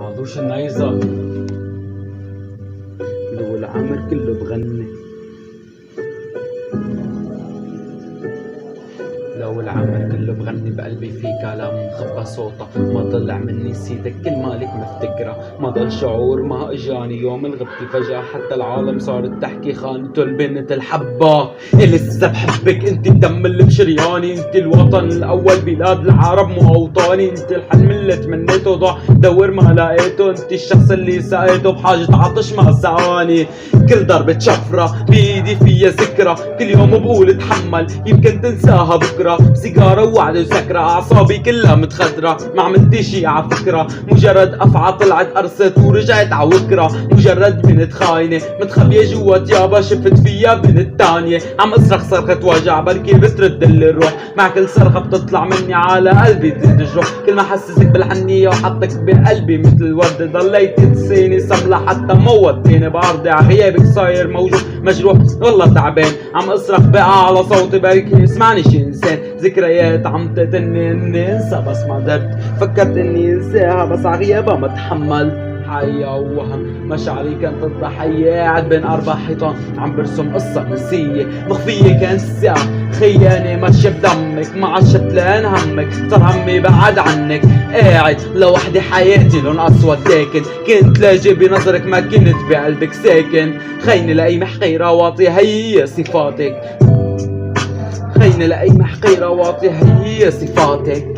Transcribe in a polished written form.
عطوش النايزة لو العمر كله بغني، لو العمر كله بغني بقلبي في كلام مخبى صوته، ما طلع مني سيدك كل مالك مفتكره، ما ضل شعور ما اجاني يوم الغبتي فجأة، حتى العالم صارت تحكي خانته البنت الحبة اللي لسه بحبك، انت الدم اللي بشرياني، انت الوطن الاول بلاد العرب مو اوطاني، انت الحلم اللي تمنيته ضاع دور ما لقيته، انت الشخص اللي سقيته بحاجة عطش ما سعاني، كل ضربة شفرة بإيدي فيها ذكرى، كل يوم بقول اتحمل يمكن تنساها بكرة، سيجارة ووعد وسكرة أعصابي كلها متخدرة، ما عملت شي عفكرة، مجرد أفعى طلعت قرصت ورجعت عوكرة، مجرد بنت خاينة متخبية جوا تيابا شفت فيها بنت تانية، عم اصرخ صرخة وجع بركي بترد الروح، مع كل صرخة بتطلع مني على قلبي تزيد الجروح، كل ما حسسك بالحنية وحطك بقلبي مثل الورد، ضليت تنسيني سملة حتى موتيني بأرضي عغيابك صاير موجوع مجروح والله تعبان، عم اصرخ بقى على صوتي بركي يسمعني شي انسان، ذكريات عم تقتلني اني انسى بس ما قدرت، فكرت اني انساها بس عغيابها ما تحملت، حياة ووهم مشاعري كانت الضحية، قاعد بين أربع حيطان عم برسم قصة نسية مخفية كان ساعة خيانة ماشية بدمك، ما عشت لان همك صار همي بعد عنك، قاعد لوحدي حياتي لون أسود تاكن، كنت لاجئ بنظرك ما كنت بقلبك ساكن، خيني لأي محقيرة واطي هي صفاتك، خيني لأي محقيرة واطي هي صفاتك.